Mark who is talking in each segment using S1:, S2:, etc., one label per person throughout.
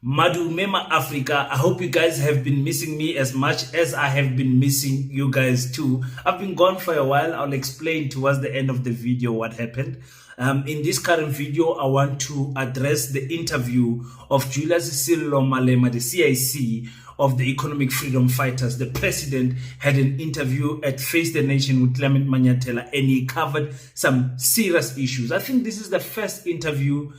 S1: Madumema Africa. I hope you guys have been missing me as much as I have been missing you guys too. I've been gone for a while. I'll explain towards the end of the video what happened. In this current video, I want to address the interview of Julius Malema, the CIC of the Economic Freedom Fighters. The president had an interview at Face the Nation with Clement Manyatela, and he covered some serious issues. I think this is the first interview,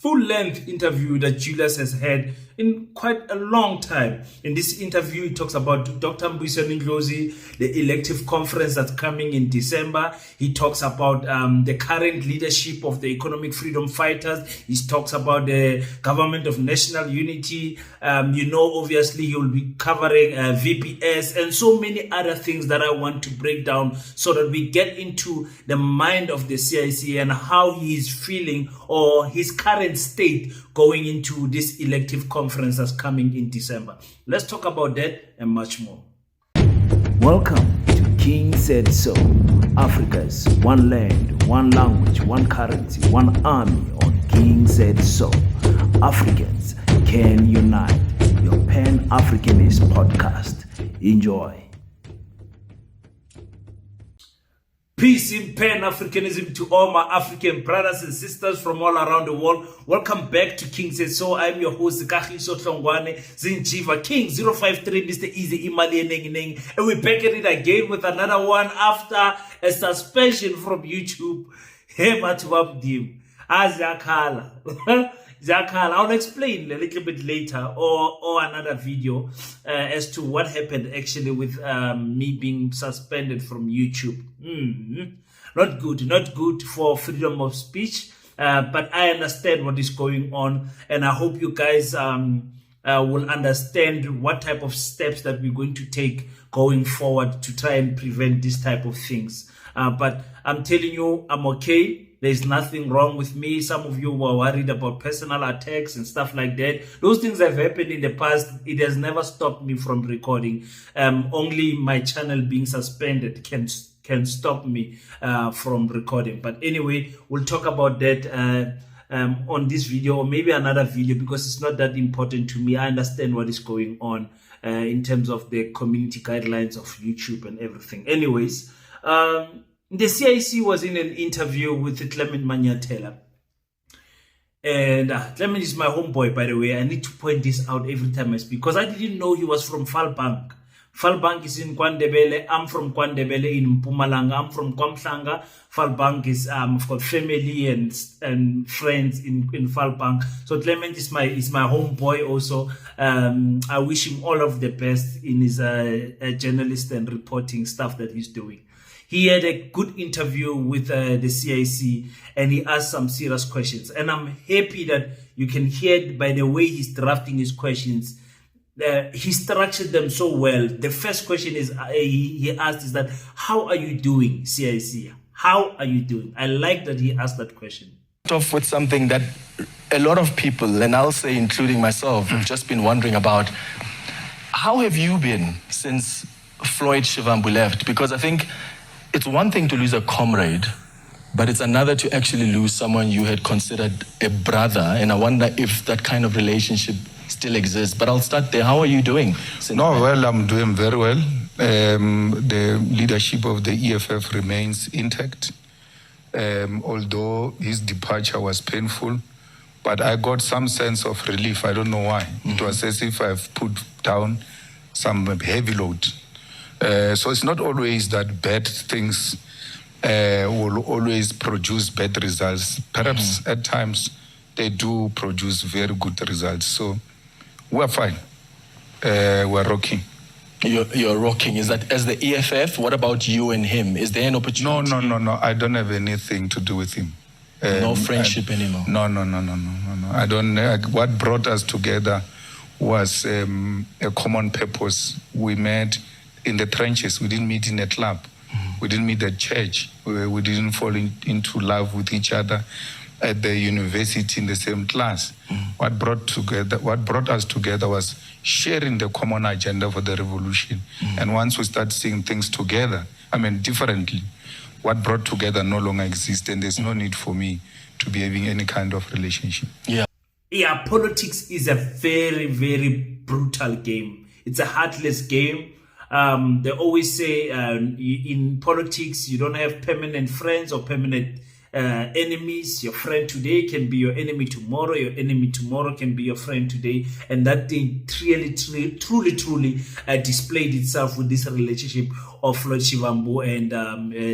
S1: full-length interview that Julius has had in quite a long time. In this interview, he talks about Dr. Mbuyiseni Ndlozi, the elective conference that's coming in December. He talks about the current leadership of the Economic Freedom Fighters. He talks about the government of national unity. Obviously, he will be covering VPS and so many other things that I want to break down so that we get into the mind of the CIC and how he is feeling or his current state going into this elective conference that's coming in December. Let's talk about that and much more.
S2: Welcome to King Said So, Africa's one land, one language, one currency, one army on King Said So. Africans can unite. Your Pan-Africanist podcast. Enjoy.
S1: Peace in Pan-Africanism to all my African brothers and sisters from all around the world. Welcome back to King Said So. I'm your host, Kagiso Tlongwane, Zinchiva King 053, Mr. Easy Imali Neng. And we're back at it again with another one after a suspension from YouTube. Hey, Matuabdim. Azakala. I'll explain a little bit later or another video as to what happened actually with me being suspended from YouTube. Not good for freedom of speech, but I understand what is going on, and I hope you guys will understand what type of steps that we're going to take going forward to try and prevent this type of things. But I'm telling you, I'm okay. There's nothing wrong with me. Some of you were worried about personal attacks and stuff like that. Those things have happened in the past. It has never stopped me from recording. Only my channel being suspended can stop me from recording. But anyway, we'll talk about that on this video or maybe another video because it's not that important to me. I understand what is going on in terms of the community guidelines of YouTube and everything. Anyways, the CIC was in an interview with Clement Manyatela. And Clement is my homeboy, by the way. I need to point this out every time I speak because I didn't know he was from Falbank. Falbank is in Kwandebele. I'm from Kwandebele in Mpumalanga. I'm from Kwamhlanga. Falbank is I've got family and friends in Falbank. So Clement is my homeboy also. I wish him all of the best in his journalist and reporting stuff that he's doing. He had a good interview with the CIC and he asked some serious questions. And I'm happy that you can hear by the way he's drafting his questions. He structured them so well. The first question is he asked is that, how are you doing, CIC? How are you doing? I like that he asked that question.
S3: Off with something that a lot of people, and I'll say including myself, have just been wondering about. How have you been since Floyd Shivambu left? Because I think it's one thing to lose a comrade, but it's another to actually lose someone you had considered a brother. And I wonder if that kind of relationship still exists. But I'll start there. How are you doing?
S4: Well, I'm doing very well. The leadership of the EFF remains intact. Although his departure was painful, but I got some sense of relief. I don't know why. It was as if I've put down some heavy load. So it's not always that bad things will always produce bad results. Perhaps at times they do produce very good results. So we're fine. We're rocking.
S3: You're rocking. Is that as the EFF? What about you and him? Is there an opportunity?
S4: No. I don't have anything to do with him.
S3: No friendship anymore?
S4: No. I don't. What brought us together was a common purpose. We met in the trenches. We didn't meet in a club. We didn't meet at church. We didn't fall into love with each other at the university in the same class. What brought us together was sharing the common agenda for the revolution. And once we start seeing things together, differently, what brought together no longer exists, and there's no need for me to be having any kind of relationship.
S3: Yeah.
S1: Yeah, politics is a very, very brutal game. It's a heartless game. They always say in politics, you don't have permanent friends or permanent enemies. Your friend today can be your enemy tomorrow. Your enemy tomorrow can be your friend today. And that thing truly displayed itself with this relationship of Floyd Shivambu and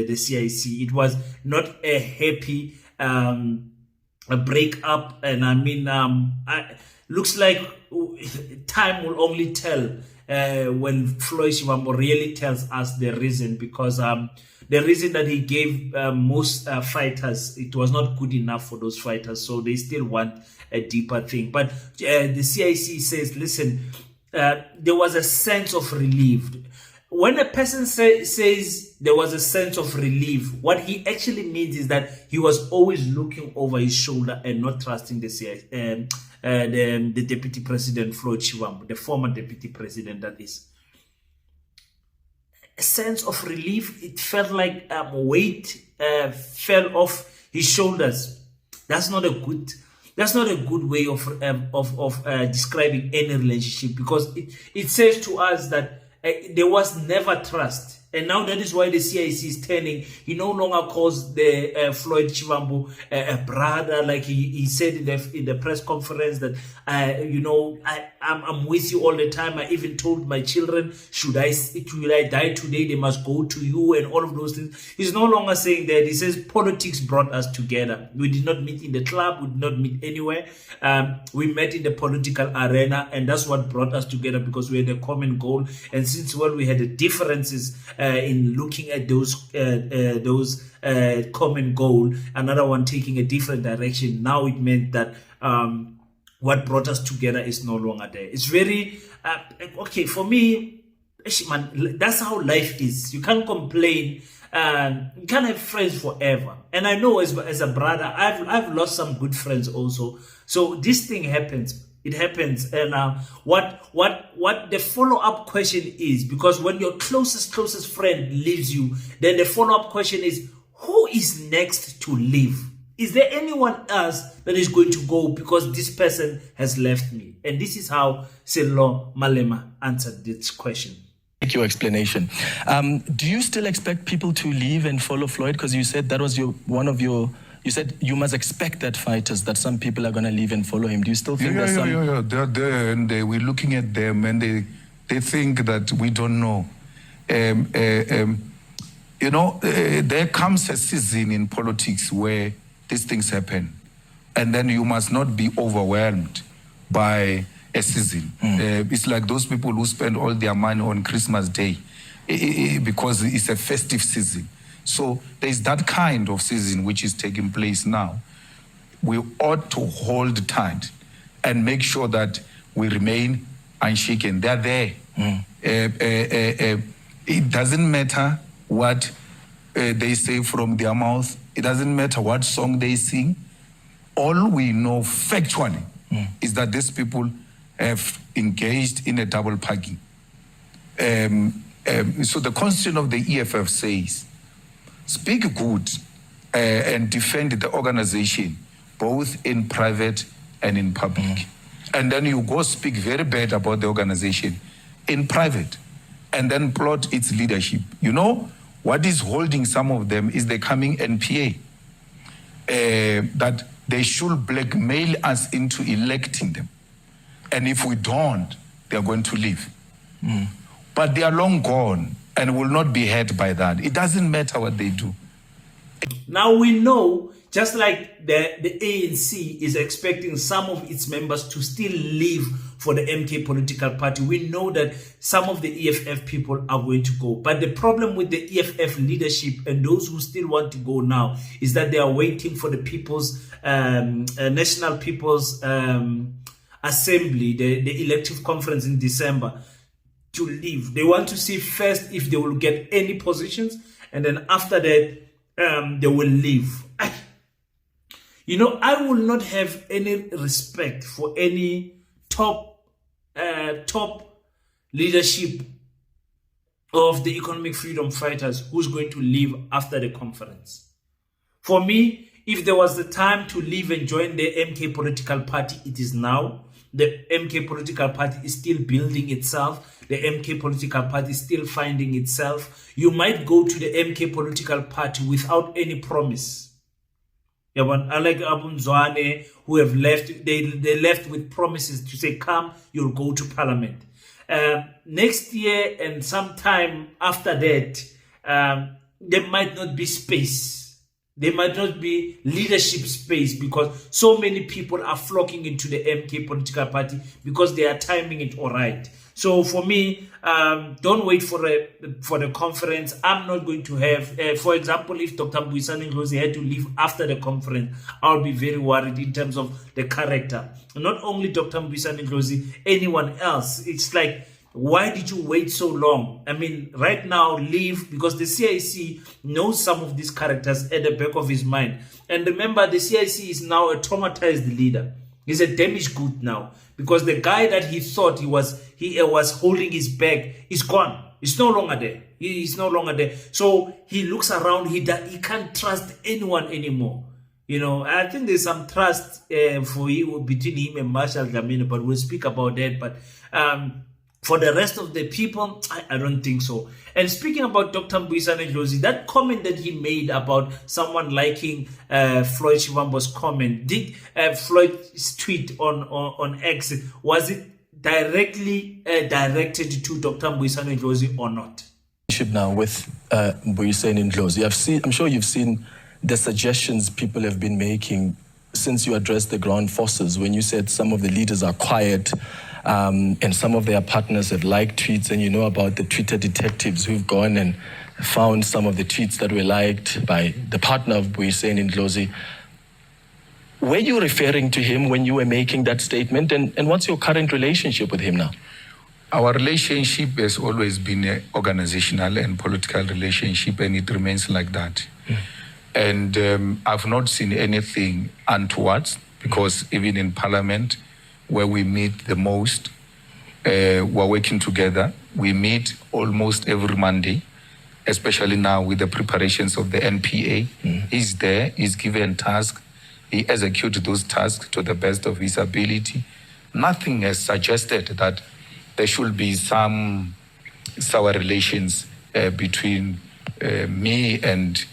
S1: the CIC. It was not a happy a breakup, and I mean, looks like time will only tell when Floyd Shivambu really tells us the reason, because the reason that he gave most fighters, it was not good enough for those fighters, so they still want a deeper thing. But the CIC says, listen, there was a sense of relief. When a person says there was a sense of relief, what he actually means is that he was always looking over his shoulder and not trusting the Deputy President Floyd Shivambu, the former Deputy President, that is. A sense of relief. It felt like weight fell off his shoulders. That's not a good way of describing any relationship, because it says to us that there was never trust. And now that is why the CIC is turning. He no longer calls the Floyd Shivambu a brother, like he said in the press conference that, I'm with you all the time. I even told my children, should I die today, they must go to you, and all of those things. He's no longer saying that. He says politics brought us together. We did not meet in the club. We did not meet anywhere. We met in the political arena, and that's what brought us together, because we had a common goal. And since we had differences in looking at those common goal, another one taking a different direction, now it meant that what brought us together is no longer there. It's very okay for me, man. That's how life is. You can't complain. You can't have friends forever. And I know as a brother, I've lost some good friends also. So this thing happens. It happens. And what the follow-up question is, because when your closest friend leaves you, then the follow-up question is, who is next to leave? Is there anyone else that is going to go because this person has left me? And this is how Julius Malema answered this question.
S3: Take your explanation. Do you still expect people to leave and follow Floyd? Because you said that was you said you must expect that that some people are going to leave and follow him. Do you still think there's some?
S4: Yeah. They're there, and we're looking at them, and they think that we don't know. There comes a season in politics where these things happen, and then you must not be overwhelmed by a season. It's like those people who spend all their money on Christmas Day because it's a festive season. So there's that kind of season which is taking place now. We ought to hold tight and make sure that we remain unshaken. They're there. It doesn't matter what they say from their mouth. It doesn't matter what song they sing. All we know factually is that these people have engaged in a double parking. So the constitution of the EFF says, speak good and defend the organization, both in private and in public. And then you go speak very bad about the organization in private, and then plot its leadership. You know, what is holding some of them is the coming NPA, that they should blackmail us into electing them. And if we don't, they're going to leave. But they are long gone and will not be hurt by that. It doesn't matter what they do.
S1: Now we know, just like the ANC is expecting some of its members to still leave for the MK political party, we know that some of the EFF people are going to go. But the problem with the EFF leadership and those who still want to go now is that they are waiting for the National People's Assembly, the elective conference in December, to leave. They want to see first if they will get any positions, and then after that, they will leave. I will not have any respect for any top leadership of the economic freedom fighters who's going to leave after the conference. For me, if there was the time to leave and join the MK political party, it is now. The MK political party is still building itself. The MK political party is still finding itself. You might go to the MK political party without any promise. Yeah, but unlike Abunzwane, who have left, they left with promises to say, come, you'll go to parliament. Next year and sometime after that, there might not be space. There might not be leadership space because so many people are flocking into the MK political party because they are timing it all right. So for me, don't wait for the conference. I'm not going to have, for example, if Dr. Mbuyiseni Ndlozi had to leave after the conference, I'll be very worried in terms of the character. Not only Dr. Mbuyiseni Ndlozi, anyone else. It's like, why did you wait so long? I mean, right now, leave, because the CIC knows some of these characters at the back of his mind. And remember, the CIC is now a traumatized leader. He's a damaged good now, because the guy that he thought he was holding his back is gone. He's no longer there. He's no longer there. So he looks around. He can't trust anyone anymore. You know, I think there's some trust for you between him and Marshall Dlamini, but we'll speak about that. But for the rest of the people, I don't think so. And speaking about Dr. Mbuyiseni Ndlozi, that comment that he made about someone liking Floyd Shivambu's comment, did Floyd's tweet on X, was it directly directed to Dr. Mbuyiseni Ndlozi or not?
S3: Now with Mbuyiseni Ndlozi, I'm sure you've seen the suggestions people have been making since you addressed the ground forces, when you said some of the leaders are quiet, and some of their partners have liked tweets, and you know about the Twitter detectives who've gone and found some of the tweets that were liked by the partner of Mbuyiseni Ndlozi. Were you referring to him when you were making that statement, and what's your current relationship with him now?
S4: Our relationship has always been an organizational and political relationship, and it remains like that. And I've not seen anything untoward, because even in Parliament, where we meet the most, we're working together. We meet almost every Monday, especially now with the preparations of the NPA. He's there, he's given tasks, he executes those tasks to the best of his ability. Nothing has suggested that there should be some sour relations between me and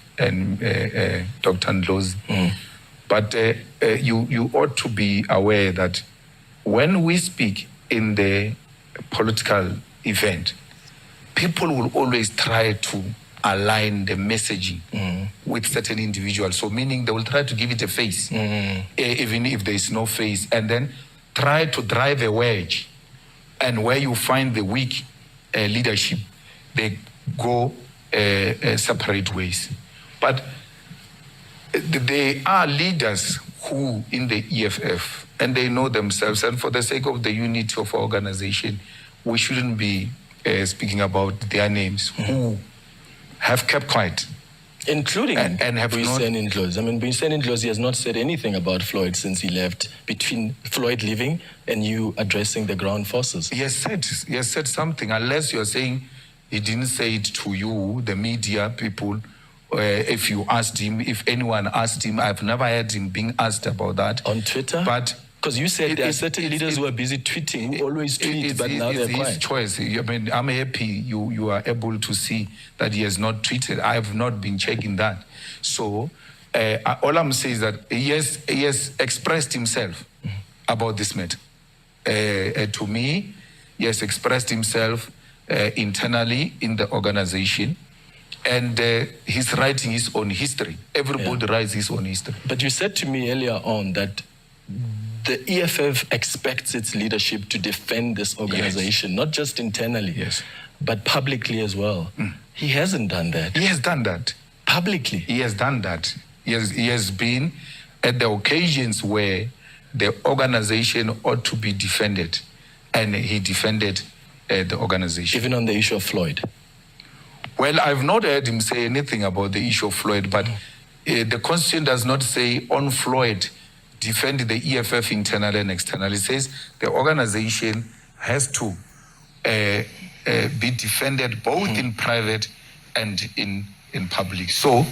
S4: Dr. Ndlozi. But you ought to be aware that when we speak in the political event, people will always try to align the messaging with certain individuals. So meaning they will try to give it a face, even if there is no face, and then try to drive a wedge. And where you find the weak leadership, they go separate ways. But there are leaders who in the EFF, and they know themselves, and for the sake of the unity of our organization, we shouldn't be speaking about their names, who have kept quiet.
S3: Including
S4: and have
S3: Mbuyiseni Ndlozi. I mean, Mbuyiseni Ndlozi has not said anything about Floyd since he left, between Floyd leaving and you addressing the ground forces.
S4: He has said something, unless you're saying he didn't say it to you, the media people. If you asked him, if anyone asked him, I've never heard him being asked about that.
S3: On Twitter?
S4: But
S3: because you said there are certain leaders who are busy tweeting, who always tweet, but now they're quiet.
S4: It's his choice. I mean, I'm happy you are able to see that he has not tweeted. I have not been checking that. So all I'm saying is that he has expressed himself about this matter. To me, he has expressed himself internally in the organization. And he's writing his own history. Everybody writes his own history.
S3: But you said to me earlier on that the EFF expects its leadership to defend this organization, not just internally, but publicly as well. He hasn't done that.
S4: He has done that.
S3: Publicly?
S4: He has done that. He has been at the occasions where the organization ought to be defended, and he defended the organization.
S3: Even on the issue of Floyd?
S4: Well, I've not heard him say anything about the issue of Floyd, but the Constitution does not say on Floyd, defend the EFF internally and externally. It says the organization has to be defended both in private and in in public. So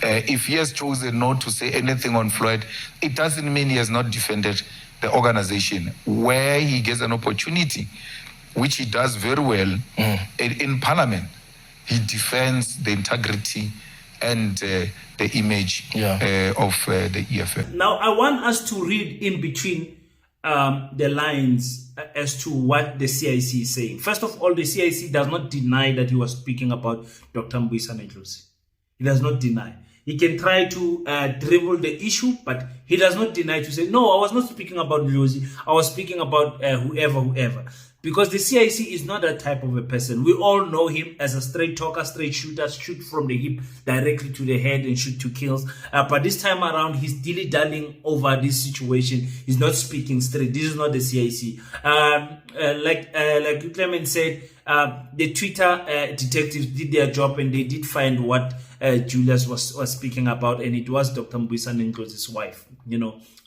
S4: if he has chosen not to say anything on Floyd, it doesn't mean he has not defended the organization. Where he gets an opportunity, which he does very well in Parliament, he defends the integrity and the image of the EFF.
S1: Now, I want us to read in between the lines as to what the CIC is saying. First of all, the CIC does not deny that he was speaking about Dr. Mbuyisane Ndlozi. He does not deny. He can try to dribble the issue, but he does not deny to say, no, I was not speaking about Ndlozi. I was speaking about whoever. Because the CIC is not that type of a person. We all know him as a straight talker, straight shooter, shoot from the hip directly to the head and shoot to kills. But this time around, he's dilly-dallying over this situation. He's not speaking straight. This is not the CIC. Like Clement said, the Twitter detectives did their job and they did find what Julius was speaking about, and it was Dr. Mbuyisane Ndlozi's wife.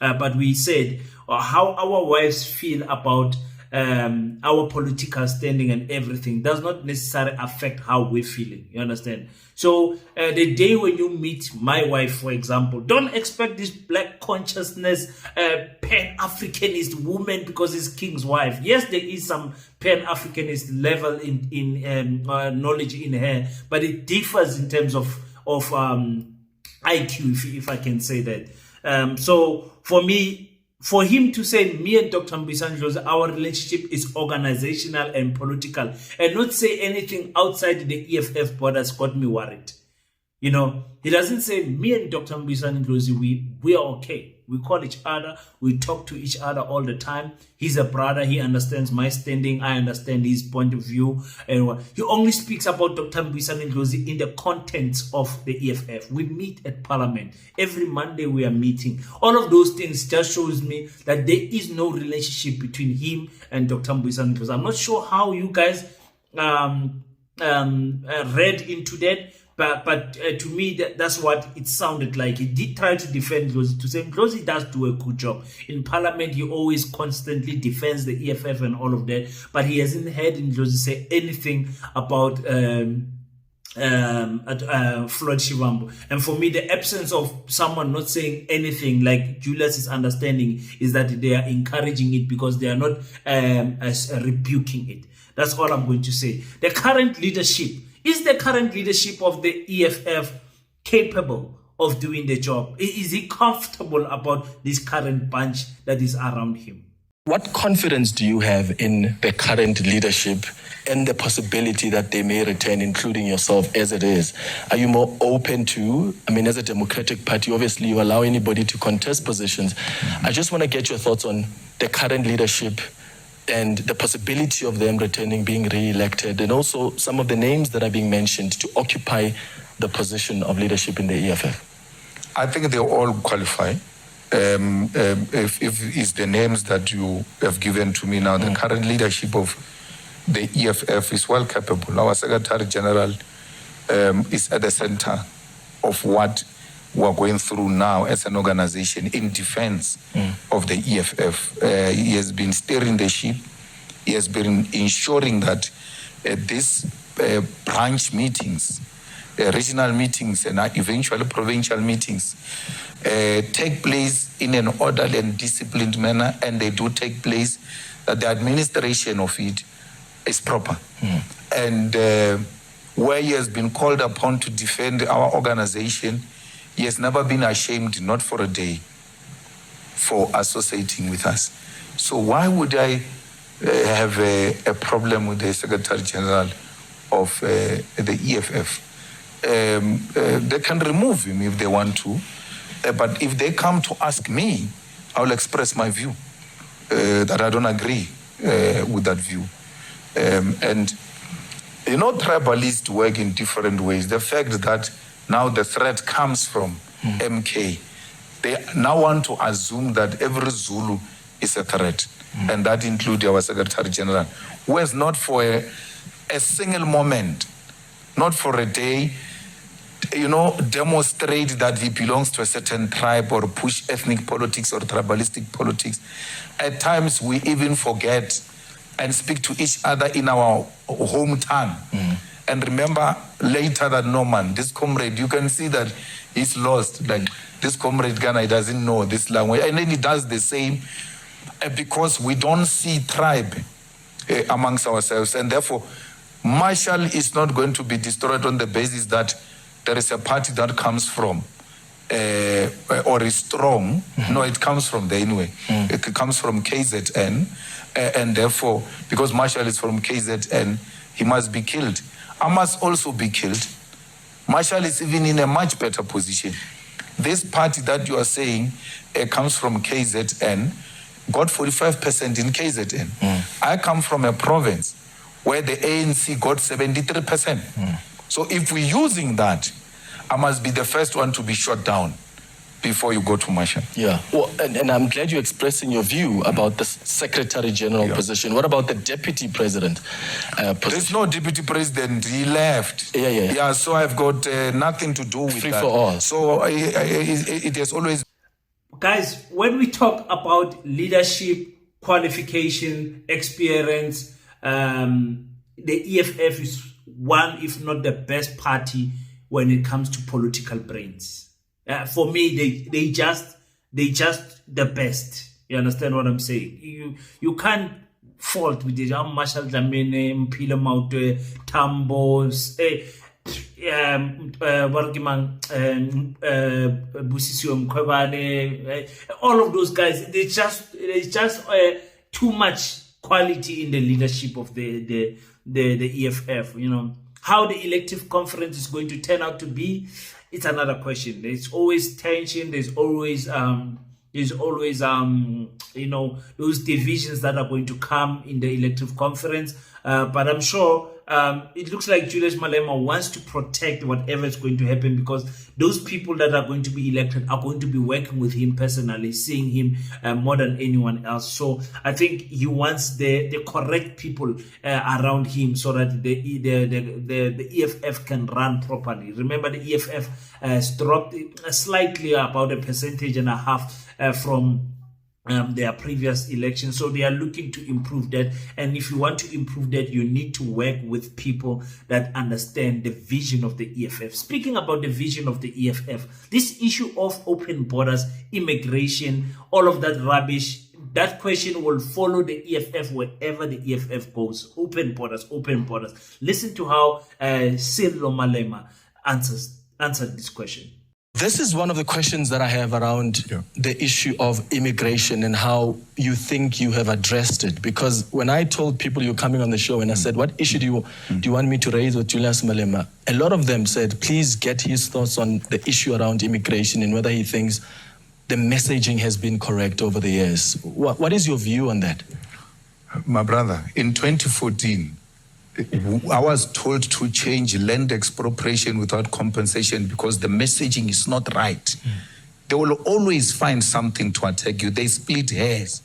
S1: But we said how our wives feel about our political standing and everything does not necessarily affect how we're feeling. You understand? So the day when you meet my wife, for example, don't expect this black consciousness pan-Africanist woman because it's King's wife. Yes, there is some pan-Africanist level in knowledge in her, but it differs in terms of IQ, if I can say that. So for me, for him to say, me and Dr. Mbuyisane Ndlozi, our relationship is organizational and political, and not say anything outside the EFF borders got me worried. He doesn't say, me and Dr. Mbuyisane Ndlozi, we are okay. We call each other, we talk to each other all the time. He's a brother, he understands my standing, I understand his point of view. And he only speaks about Dr. Mbuyisane Ndlozi in the contents of the EFF. We meet at Parliament. Every Monday we are meeting. All of those things just shows me that there is no relationship between him and Dr. Mbuyisane Ndlozi. I'm not sure how you guys read into that. But to me, that's what it sounded like. He did try to defend Ndlozi, to say Ndlozi does do a good job. In Parliament, he always constantly defends the EFF and all of that. But he hasn't heard Ndlozi say anything about Floyd Shivambu. And for me, the absence of someone not saying anything, like Julius is understanding, is that they are encouraging it because they are not rebuking it. That's all I'm going to say. The current leadership, is the current leadership of the EFF capable of doing the job? Is he comfortable about this current bunch that is around him?
S3: What confidence do you have in the current leadership and the possibility that they may return, including yourself as it is? Are you more open to, as a Democratic Party, obviously you allow anybody to contest positions. I just want to get your thoughts on the current leadership and the possibility of them returning, being re-elected, and also some of the names that are being mentioned to occupy the position of leadership in the EFF.
S4: I think they all qualify. If it's the names that you have given to me now, the current leadership of the EFF is well capable. Our Secretary General is at the center of what we're going through now as an organization in defense of the EFF. He has been steering the ship. He has been ensuring that these branch meetings, regional meetings, and eventually provincial meetings take place in an orderly and disciplined manner, and they do take place, that the administration of it is proper. And where he has been called upon to defend our organization, he has never been ashamed, not for a day, for associating with us. So why would I have a problem with the Secretary General of the EFF? They can remove him if they want to, but if they come to ask me, I will express my view, that I don't agree with that view. And tribalists work in different ways. The fact that now the threat comes from MK. They now want to assume that every Zulu is a threat, and that includes our Secretary General, who has not for a single moment, not for a day, demonstrate that he belongs to a certain tribe or push ethnic politics or tribalistic politics. At times, we even forget and speak to each other in our home tongue. And remember later that no man, this comrade, you can see that he's lost. Like this comrade Ghana, he doesn't know this language. And then he does the same because we don't see tribe amongst ourselves. And therefore, Marshall is not going to be destroyed on the basis that there is a party that comes from or is strong. No, it comes from there anyway. It comes from KZN. And therefore, because Marshall is from KZN, he must be killed. I must also be killed. Marshall is even in a much better position. This party that you are saying comes from KZN, got 45% in KZN. I come from a province where the ANC got 73%. So if we're using that, I must be the first one to be shot down before you go to Marshall.
S3: Yeah, well, and I'm glad you're expressing your view about the Secretary General position. What about the Deputy President position?
S4: There's no Deputy President, he left. Yeah, so I've got nothing to do with
S3: Free
S4: that.
S3: for all.
S4: So it has always...
S1: Guys, when we talk about leadership, qualification, experience, the EFF is one, if not the best party when it comes to political brains. For me, they just the best. You understand what I'm saying? You can't fault with it. Marshall Dlamini, Mpilo Maute, Tambos, Busisio Mkhwebane, all of those guys. There's just too much quality in the leadership of the EFF. You know how the elective conference is going to turn out to be. It's another question. There's always tension. There's always you know, those divisions that are going to come in the elective conference. But I'm sure it looks like Julius Malema wants to protect whatever is going to happen, because those people that are going to be elected are going to be working with him personally, seeing him more than anyone else. So I think he wants the correct people around him so that the EFF can run properly. Remember, the EFF has dropped slightly, about 1.5% from their previous election. So they are looking to improve that. And if you want to improve that, you need to work with people that understand the vision of the EFF. Speaking about the vision of the EFF, this issue of open borders, immigration, all of that rubbish, that question will follow the EFF wherever the EFF goes. Open borders, open borders. Listen to how Julius Malema answered this question.
S3: This is one of the questions that I have around the issue of immigration and how you think you have addressed it. Because when I told people you're coming on the show and I said, what issue do you want me to raise with Julius Malema? A lot of them said, please get his thoughts on the issue around immigration and whether he thinks the messaging has been correct over the years. What is your view on that?
S4: My brother, in 2014, I was told to change land expropriation without compensation because the messaging is not right. They will always find something to attack you. They split hairs.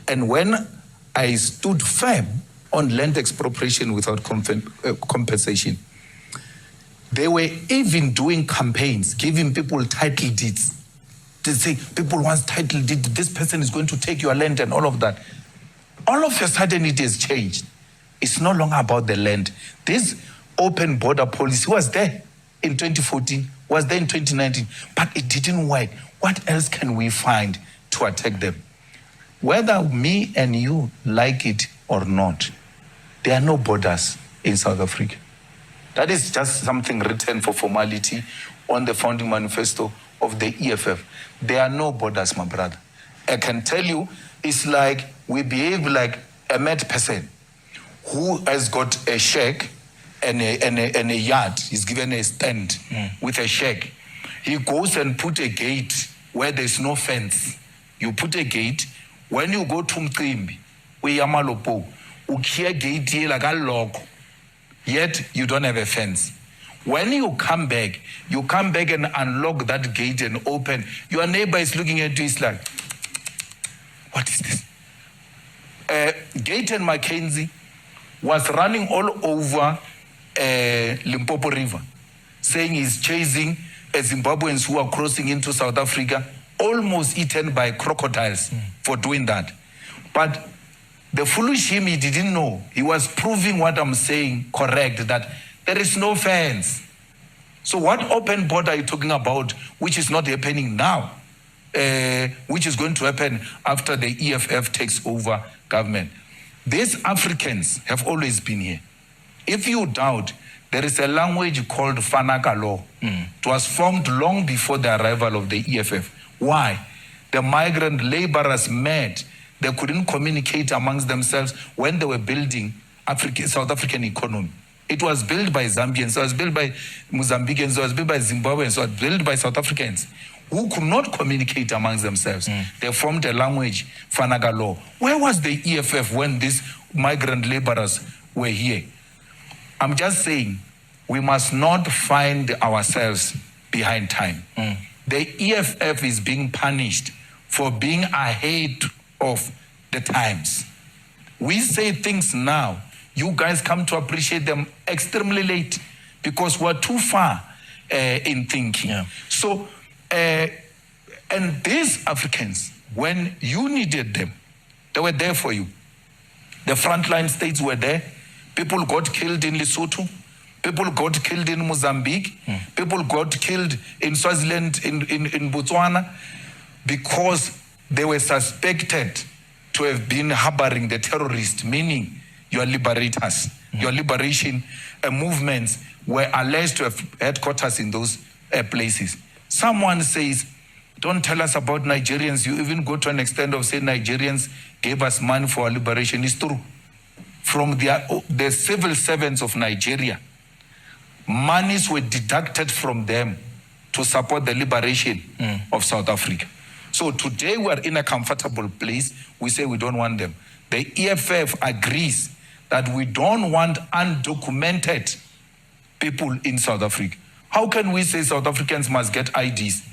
S4: And when I stood firm on land expropriation without compensation, they were even doing campaigns, giving people title deeds. They say, people want title deed, this person is going to take your land and all of that. All of a sudden it has changed. It's no longer about the land. This open border policy was there in 2014, was there in 2019, but it didn't work. What else can we find to attack them? Whether me and you like it or not, there are no borders in South Africa. That is just something written for formality on the founding manifesto of the EFF. There are no borders, my brother. I can tell you, it's like we behave like a mad person who has got a shack and a yard. He's given a stand with a shack. He goes and put a gate where there's no fence. You put a gate. When you go to Mqimbi, Uyamalopo, ukia gate here like a log. Yet you don't have a fence. When you come back and unlock that gate and open. Your neighbor is looking at you, he's like, what is this? Gate and Mackenzie was running all over Limpopo River, saying he's chasing Zimbabweans who are crossing into South Africa, almost eaten by crocodiles for doing that. But the foolish him, he didn't know. He was proving what I'm saying correct, that There is no fence. So what open border are you talking about, which is not happening now, which is going to happen after the EFF takes over government? These Africans have always been here. If you doubt, there is a language called Fanaka law. It was formed long before the arrival of the EFF. Why? The migrant laborers met. They couldn't communicate amongst themselves when they were building South African economy. It was built by Zambians, it was built by Mozambicans, it was built by Zimbabweans, it was built by South Africans who could not communicate amongst themselves. They formed a language, Fanaga law. Where was the EFF when these migrant laborers were here? I'm just saying, we must not find ourselves behind time. The EFF is being punished for being ahead of the times. We say things now, you guys come to appreciate them extremely late because we're too far in thinking. So, and these Africans, when you needed them, they were there for you. The frontline states were there. People got killed in Lesotho. People got killed in Mozambique. People got killed in Swaziland, in Botswana, because they were suspected to have been harboring the terrorists, meaning your liberators, your liberation movements were alleged to have headquarters in those places. Someone says, don't tell us about Nigerians. You even go to an extent of saying Nigerians gave us money for our liberation. It's true. From the civil servants of Nigeria, monies were deducted from them to support the liberation of South Africa. So today we are in a comfortable place. We say we don't want them. The EFF agrees that we don't want undocumented people in South Africa. How can we say South Africans must get IDs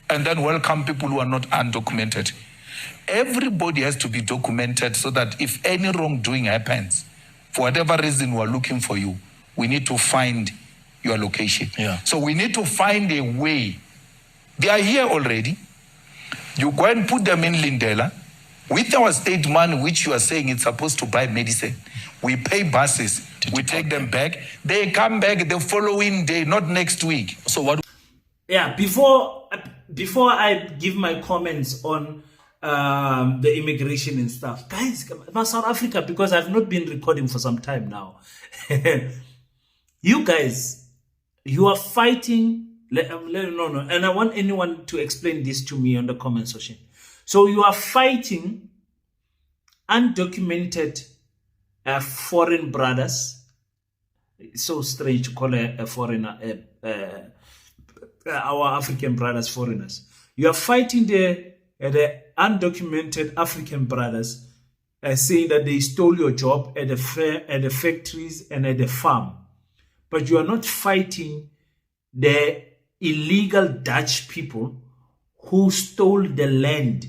S4: and then welcome people who are not undocumented? Everybody has to be documented so that if any wrongdoing happens, for whatever reason we're looking for you, we need to find your location. So we need to find a way. They are here already. You go and put them in Lindela. With our state money, which you are saying it's supposed to buy medicine, we pay buses, we take them back. They come back the following day, not next week. So what?
S1: Yeah, before I give my comments on the immigration and stuff, guys, South Africa, because I've not been recording for some time now. You guys, you are fighting. No, and I want anyone to explain this to me on the comment section. So you are fighting undocumented foreign brothers. It's so strange to call a foreigner, our African brothers foreigners. You are fighting the undocumented African brothers, saying that they stole your job at the factories and at the farm. But you are not fighting the illegal Dutch people who stole the land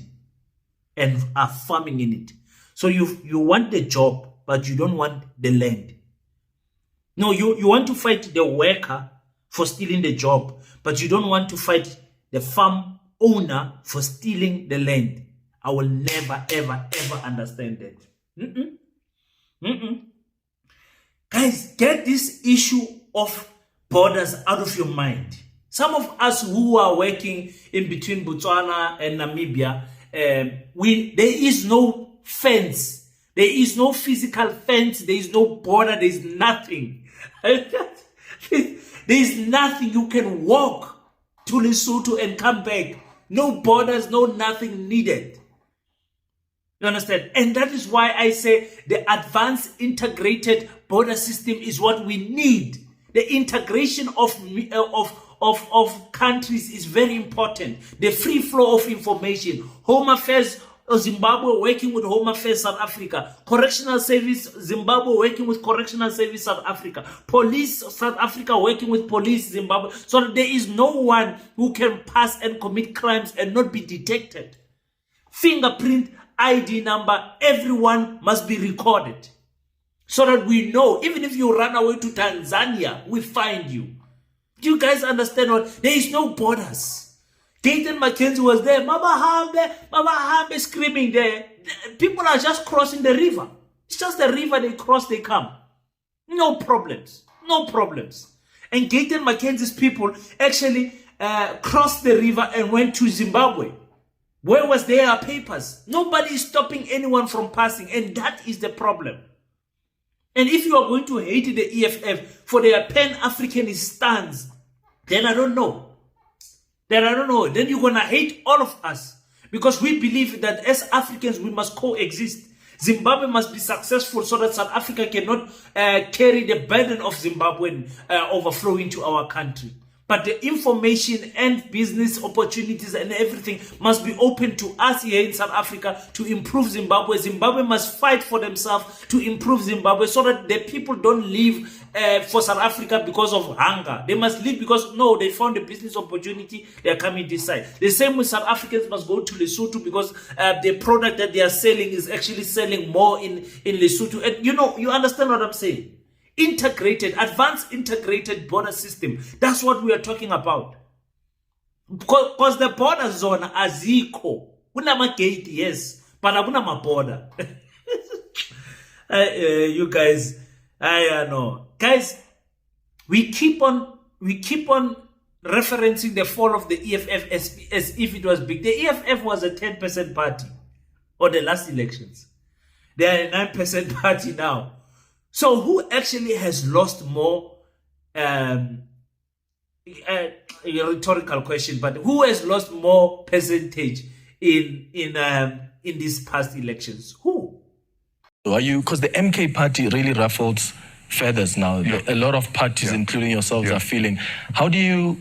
S1: and are farming in it. So you want the job, but you don't want the land. No, you want to fight the worker for stealing the job, but you don't want to fight the farm owner for stealing the land. I will never, ever, ever understand that. Guys, get this issue of borders out of your mind. Some of us who are working in between Botswana and Namibia, there is no fence. There is no physical fence. There is no border. There is nothing. There is nothing. You can walk to Lesotho and come back. No borders, no nothing needed. You understand? And that is why I say the advanced integrated border system is what we need. The integration of countries is very important. The free flow of information. Home Affairs Zimbabwe working with Home Affairs South Africa. Correctional Service Zimbabwe working with Correctional Service South Africa. Police South Africa working with Police Zimbabwe. So that there is no one who can pass and commit crimes and not be detected. Fingerprint, ID number, everyone must be recorded. So that we know, even if you run away to Tanzania, we find you. Do you guys understand what? There is no borders. Dayton McKenzie was there. Mama Hambe screaming there. People are just crossing the river. It's just the river they cross, they come. No problems. no problems. And Gaten Mackenzie's people actually crossed the river and went to Zimbabwe. Where was their papers? Nobody is stopping anyone from passing, and that is the problem. And if you are going to hate the EFF for their Pan-Africanist stance, then I don't know. Then you're going to hate all of us. Because we believe that as Africans, we must coexist. Zimbabwe must be successful so that South Africa cannot carry the burden of Zimbabwean overflowing to our country. But the information and business opportunities and everything must be open to us here in South Africa to improve Zimbabwe. Zimbabwe must fight for themselves to improve Zimbabwe so that the people don't leave for South Africa because of hunger. They must leave because, no, they found a business opportunity, they are coming this side. The same with South Africans must go to Lesotho because the product that they are selling is actually selling more in Lesotho. And you understand what I'm saying? Advanced integrated border system. That's what we are talking about. Because the border zone aziko. Kuna gate, yes, but abuna ma border. You guys, I know. Guys, we keep on referencing the fall of the EFF as if it was big. The EFF was a 10% party on the last elections. They are a 9% party now. So who actually has lost more? A rhetorical question, but who has lost more percentage in these past elections? Who?
S3: Are you, because the MK party really ruffles feathers now.
S4: Yeah.
S3: A lot of parties, including yourselves, are feeling. How do you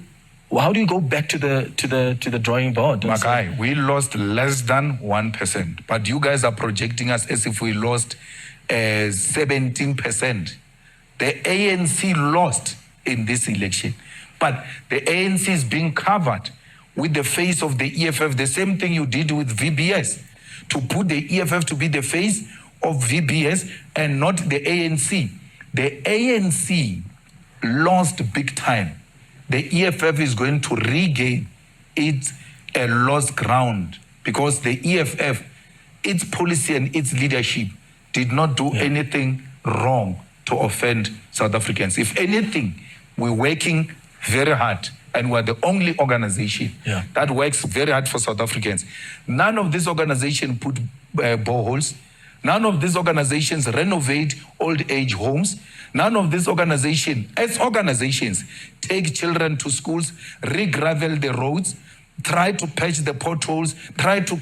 S3: go back to the drawing board?
S4: Makai, we lost less than 1%, but you guys are projecting us as if we lost 17%. The ANC lost in this election, but the ANC is being covered with the face of the EFF. The same thing you did with VBS, to put the EFF to be the face of VBS and not the ANC. The ANC lost big time. The EFF is going to regain its lost ground because the EFF, its policy and its leadership did not do anything wrong to offend South Africans. If anything, we're working very hard, and we're the only organization that works very hard for South Africans. None of these organizations put boreholes. None of these organizations renovate old age homes. None of these organizations, as organizations, take children to schools, re-gravel the roads, try to patch the potholes, try to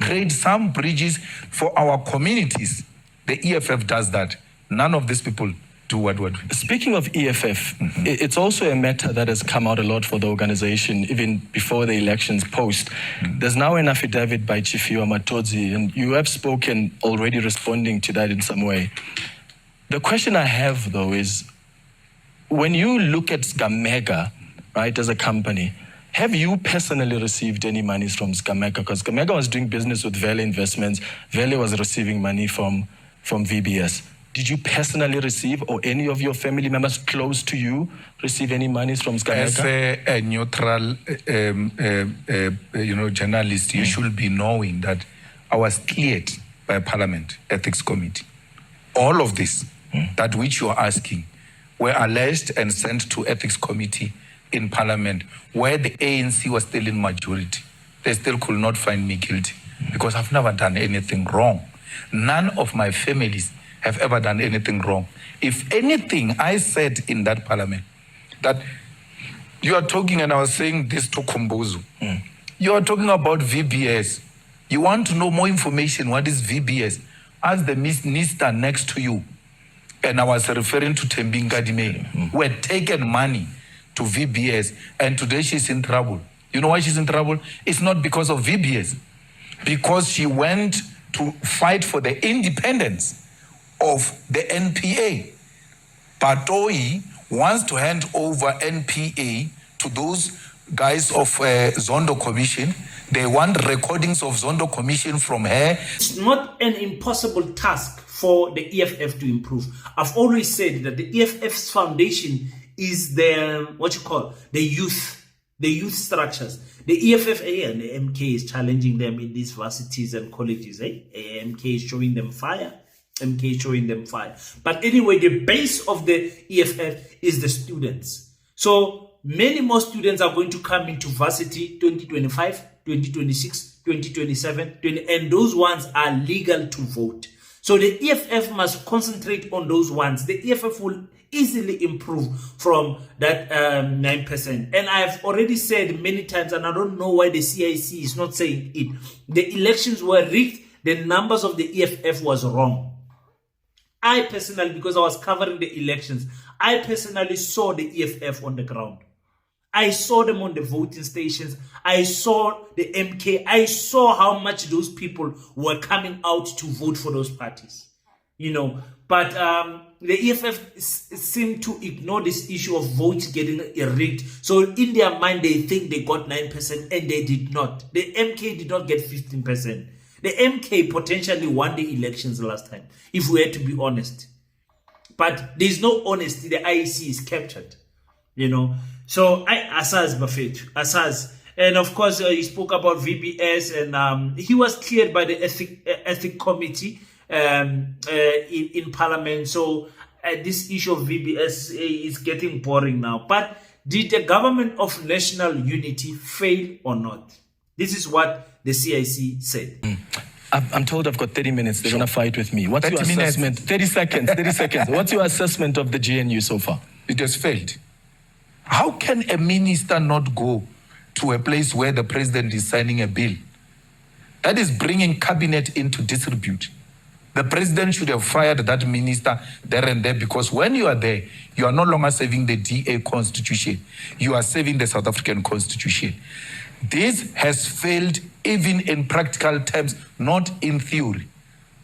S4: create some bridges for our communities. The EFF does that. None of these people do what we're doing.
S3: Speaking of EFF, it's also a matter that has come out a lot for the organization, even before the elections post. There's now an affidavit by Chifiwa Matodzi, and you have spoken already responding to that in some way. The question I have, though, is when you look at Gamega, right, as a company, have you personally received any monies from Gamega? Because Gamega was doing business with Vele Investments. Vele was receiving money from VBS. Did you personally receive, or any of your family members close to you receive any monies from Gamega?
S4: As a neutral, journalist, you should be knowing that I was cleared by Parliament Ethics Committee. All of this, that which you are asking, were alleged and sent to Ethics Committee in Parliament, where the ANC was still in majority. They still could not find me guilty because I've never done anything wrong. None of my families have ever done anything wrong. If anything, I said in that Parliament that you are talking, and I was saying this to Kumbuzu, you are talking about VBS. You want to know more information, what is VBS? Ask the minister next to you. And I was referring to Tembinga Dime, who had taken money to VBS, and today she's in trouble. You know why she's in trouble? It's not because of VBS, because she went to fight for the independence of the NPA. Patoi wants to hand over NPA to those guys of Zondo Commission. They want recordings of Zondo Commission from her.
S1: It's not an impossible task for the EFF to improve. I've always said that the EFF's foundation is the youth structures. The EFFA and the MK is challenging them in these varsities and colleges. MK is showing them fire. MK showing them fire. But anyway, the base of the EFF is the students. So many more students are going to come into varsity 2025, 2026, 2027, and those ones are legal to vote. So the EFF must concentrate on those ones. The EFF will easily improve from that 9%. And I've already said many times, and I don't know why the CIC is not saying it. The elections were rigged. The numbers of the EFF was wrong. I personally, because I was covering the elections, I personally saw the EFF on the ground. I saw them on the voting stations. I saw the MK. I saw how much those people were coming out to vote for those parties. You know, but the EFF seem to ignore this issue of votes getting rigged. So in their mind, they think they got 9% and they did not. The MK did not get 15%. The MK potentially won the elections last time, if we had to be honest. But there's no honesty. The IEC is captured, you know. So Asaz Bafet, Asaz. And of course, he spoke about VBS, and he was cleared by the ethic committee in Parliament. So this issue of VBS is getting boring now. But did the government of national unity fail or not? This is what the CIC said.
S3: I'm told I've got 30 minutes. They're going to fight with me. What's your assessment? 30 seconds, 30 seconds. What's your assessment of the GNU so far?
S4: It has failed. How can a minister not go to a place where the president is signing a bill? That is bringing cabinet into disrepute. The president should have fired that minister there and there, because when you are there, you are no longer serving the DA constitution. You are serving the South African constitution. This has failed even in practical terms, not in theory.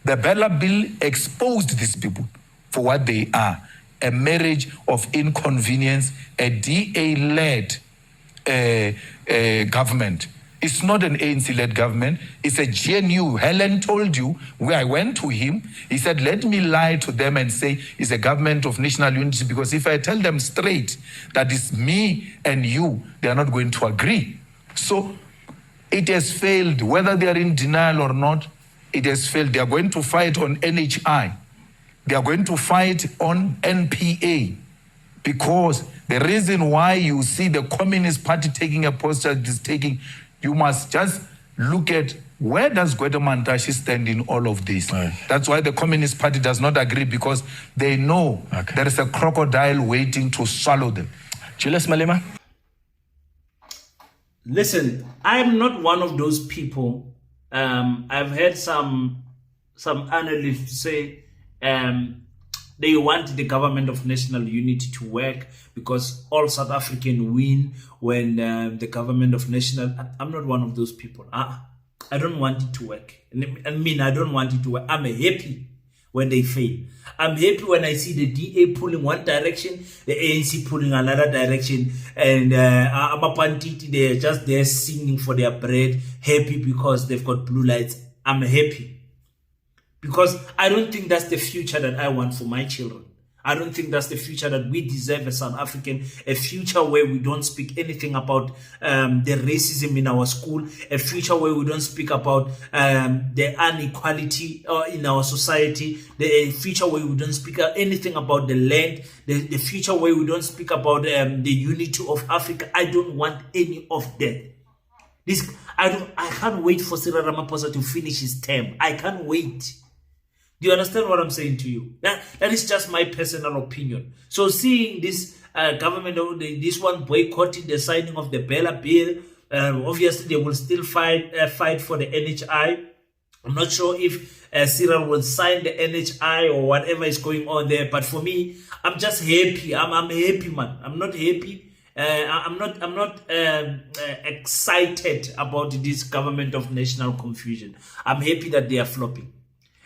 S4: The Bella Bill exposed these people for what they are: a marriage of inconvenience, a DA-led government. It's not an ANC-led government. It's a GNU. Helen told you, where I went to him, he said, let me lie to them and say it's a government of national unity, because if I tell them straight that it's me and you, they are not going to agree. So it has failed. Whether they are in denial or not, it has failed. They are going to fight on NHI. They are going to fight on NPA, because the reason why you see the Communist Party taking a posture it is taking, you must just look at where does Gwede Mantashe stand in all of this. Right. That's why the Communist Party does not agree, because they know there is a crocodile waiting to swallow them.
S3: Julius Malema?
S1: Listen, I'm not one of those people. I've heard some analysts say they want the government of national unity to work because all South Africans win when the government of national... I'm not one of those people. I don't want it to work. I mean, I don't want it to work. I'm happy when they fail. I'm happy when I see the DA pulling one direction, the ANC pulling another direction, and Amapantiti, they're just there singing for their bread, happy because they've got blue lights. I'm happy. Because I don't think that's the future that I want for my children. I don't think that's the future that we deserve as South African, a future where we don't speak anything about the racism in our school, a future where we don't speak about the inequality in our society, the future where we don't speak anything about the land, the future where we don't speak about the unity of Africa. I don't want any of that. I can't wait for Cyril Ramaphosa to finish his term. I can't wait. Do you understand what I'm saying to you? That is just my personal opinion. So seeing this government, this one boycotting the signing of the Bella Bill, obviously they will still fight for the NHI. I'm not sure if Cyril will sign the NHI or whatever is going on there. But for me, I'm just happy. I'm happy, man. I'm not happy. I'm not excited about this government of national confusion. I'm happy that they are flopping.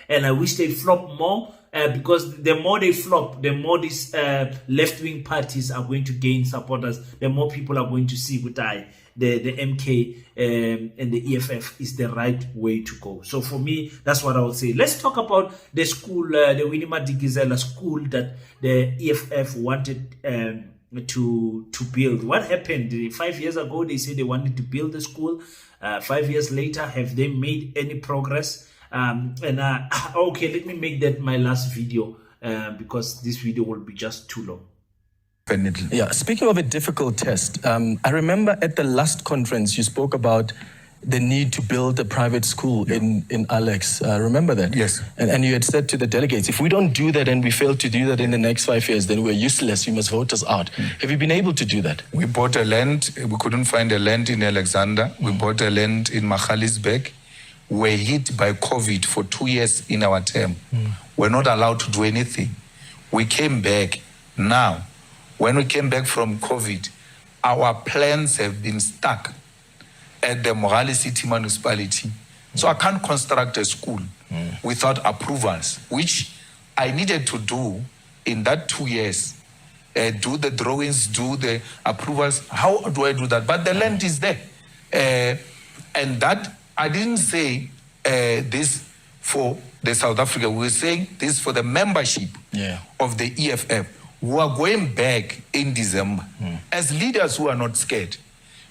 S1: And I wish they flop more, because the more they flop, the more these left-wing parties are going to gain supporters, the more people are going to see the MK and the EFF is the right way to go. So for me, that's what I would say. Let's talk about the school, the Winnie Madikizela school that the EFF wanted to build. What happened? 5 years ago, they said they wanted to build the school. 5 years later, have they made any progress? Okay, let me make that my last video because this video will be just too long.
S3: Yeah, speaking of a difficult test, I remember at the last conference you spoke about the need to build a private school in Alex. Remember that?
S4: Yes.
S3: And you had said to the delegates, if we don't do that and we fail to do that in the next 5 years, then we're useless. You must vote us out. Have you been able to do that?
S4: We bought a land. We couldn't find a land in Alexander. We bought a land in Magaliesberg. We were hit by COVID for 2 years in our term. We're not allowed to do anything. We came back. Now, when we came back from COVID, our plans have been stuck at the Mogale City Municipality. So I can't construct a school without approvals, which I needed to do in that 2 years. Do the drawings, do the approvals. How do I do that? But the land is there. And that, I didn't say this for the South Africa. We were saying this for the membership of the EFF. We are going back in December as leaders who are not scared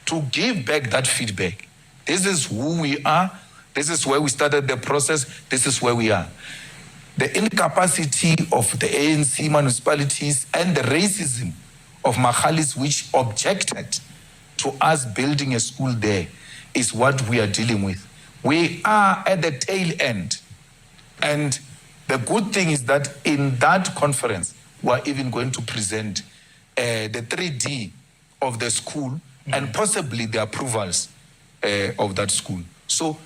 S4: to give back that feedback. This is who we are. This is where we started the process. This is where we are. The incapacity of the ANC municipalities and the racism of Magalies, which objected to us building a school there, is what we are dealing with. We are at the tail end. And the good thing is that in that conference, we're even going to present the 3D of the school and possibly the approvals of that school. So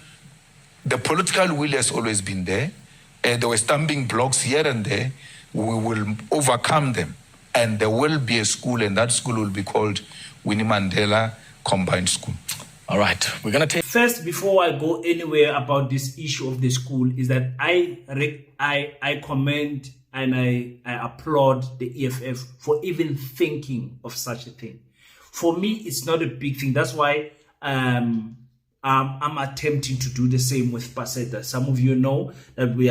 S4: the political will has always been there. There were stumbling blocks here and there. We will overcome them. And there will be a school, and that school will be called Winnie Mandela Combined School.
S3: All right, we're going to take...
S1: First, before I go anywhere about this issue of the school, is that I commend and I applaud the EFF for even thinking of such a thing. For me, it's not a big thing. That's why I'm attempting to do the same with Paseta. Some of you know that we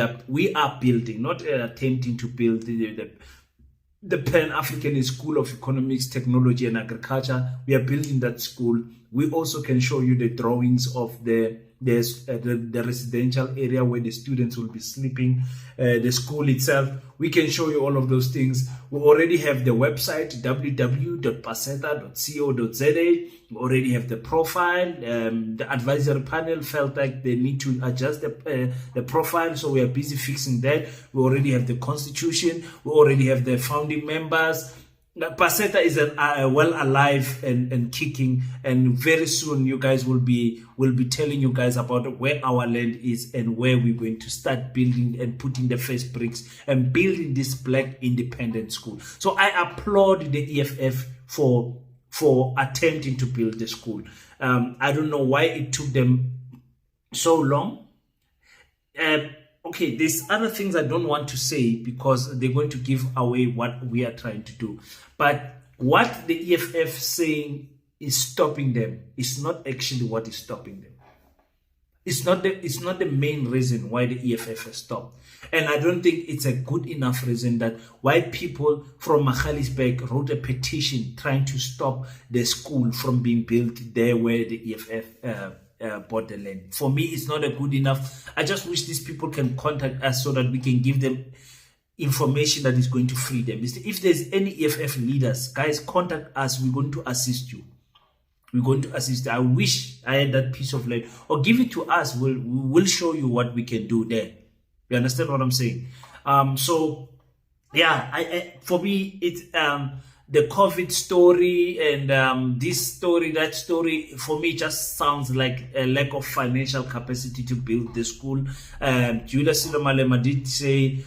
S1: are building, not attempting to build the Pan-African School of Economics, Technology and Agriculture. We are building that school. We also can show you the drawings of the residential area where the students will be sleeping, the school itself. We can show you all of those things. We already have the website, www.paseta.co.za. We already have the profile. The advisory panel felt like they need to adjust the profile, so we are busy fixing that. We already have the constitution. We already have the founding members. Paseta is well alive and kicking, and very soon you guys will be telling you guys about where our land is and where we're going to start building and putting the first bricks and building this black independent school. So I applaud the EFF for attempting to build the school. I don't know why it took them so long. Okay, there's other things I don't want to say because they're going to give away what we are trying to do. But what the EFF saying is stopping them is not actually what is stopping them. It's not the main reason why the EFF has stopped. And I don't think it's a good enough reason that why people from Magaliesberg wrote a petition trying to stop the school from being built there where the EFF bought the land. For me, it's not a good enough. I just wish these people can contact us so that we can give them information that is going to free them. If there's any EFF leaders, guys, contact us. We're going to assist you. We're going to assist. I wish I had that piece of land, or give it to us. We'll show you what we can do there. You understand what I'm saying? So yeah, for me, it's the COVID story and this story, that story, for me, just sounds like a lack of financial capacity to build the school. Julius Malema did say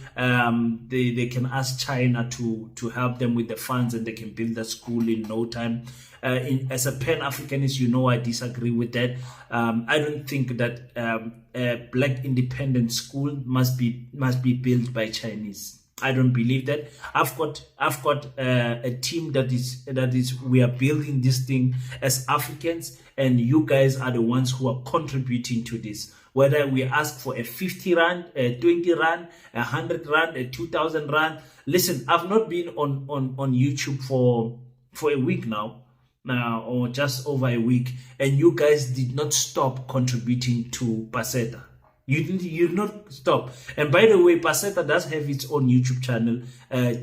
S1: they can ask China to help them with the funds and they can build the school in no time. As a Pan-Africanist, you know I disagree with that. I don't think that a black independent school must be built by Chinese. I don't believe that. I've got a team that is we are building this thing as Africans, and you guys are the ones who are contributing to this. Whether we ask for a 50 rand, a 20 rand, 100 rand, a 2,000 rand. Listen, I've not been on YouTube for a week now, or just over a week, and you guys did not stop contributing to Paseta. You not stop. And by the way, Paseta does have its own YouTube channel.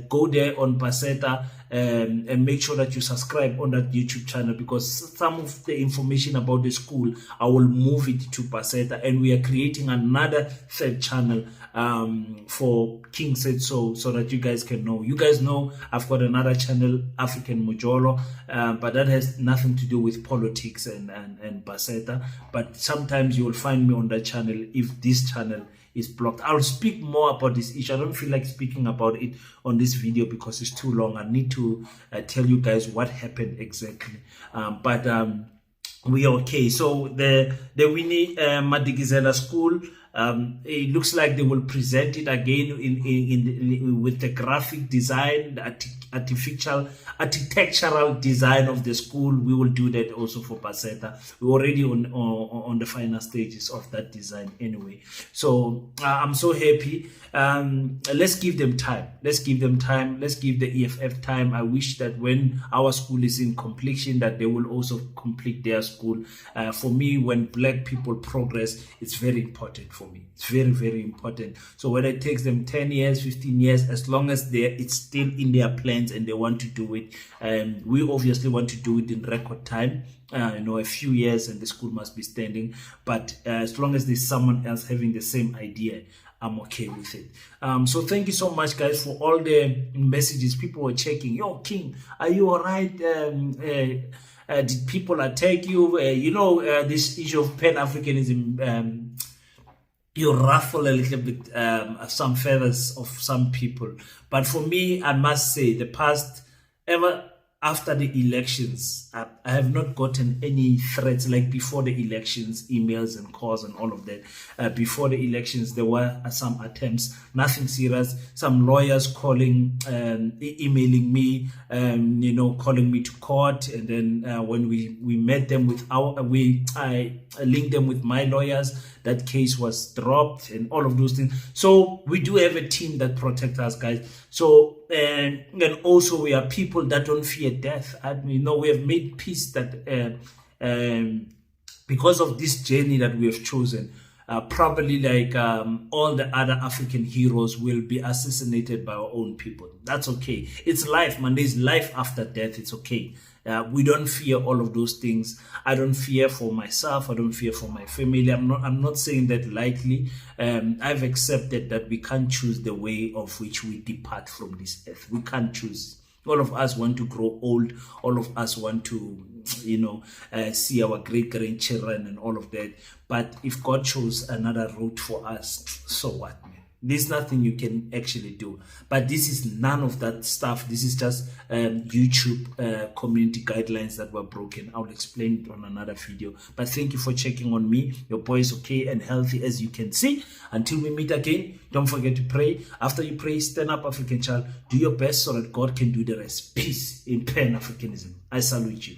S1: Go there on Paseta and make sure that you subscribe on that YouTube channel, because some of the information about the school, I will move it to Paseta, and we are creating another third channel for King Said So that you guys can know. You guys know I've got another channel, African Mojolo, but that has nothing to do with politics and Paseta. But sometimes you will find me on that channel if this channel is blocked. I'll speak more about this issue. I don't feel like speaking about it on this video because it's too long. I need to tell you guys what happened exactly. But we are okay. So the Winnie Madikizela school, it looks like they will present it again with the graphic design, the architectural design of the school. We will do that also for Paseta. We're already on the final stages of that design anyway. So I'm so happy. Let's give them time. Let's give them time. Let's give the EFF time. I wish that when our school is in completion, that they will also complete their school. For me, when black people progress, it's very important for me. It's very, very important. So whether it takes them 10 years, 15 years, as long as it's still in their plans and they want to do it, we obviously want to do it in record time. A few years and the school must be standing. But as long as there's someone else having the same idea, I'm okay with it. So thank you so much, guys, for all the messages. People were checking. Yo, King, are you all right? Did people attack you? This issue of Pan-Africanism, you ruffle a little bit some feathers of some people. But for me, I must say, the past, after the elections, I have not gotten any threats like before the elections, emails and calls and all of that. Before the elections, there were some attempts, nothing serious. Some lawyers calling, emailing me, calling me to court. And then when we met them with I linked them with my lawyers. That case was dropped and all of those things. So we do have a team that protects us, guys. So and also we are people that don't fear death. We have made peace that because of this journey that we have chosen, probably like all the other African heroes will be assassinated by our own people. That's okay. It's life, man. There's life after death. It's okay. We don't fear all of those things. I don't fear for myself. I don't fear for my family. I'm not saying that lightly. I've accepted that we can't choose the way of which we depart from this earth. We can't choose. All of us want to grow old. All of us want to, see our great-grandchildren and all of that. But if God chose another route for us, so what, man? There's nothing you can actually do. But this is none of that stuff. This is just YouTube community guidelines that were broken. I'll explain it on another video. But thank you for checking on me. Your boy is okay and healthy, as you can see. Until we meet again, don't forget to pray. After you pray, stand up, African child. Do your best so that God can do the rest. Peace in Pan-Africanism. I salute you.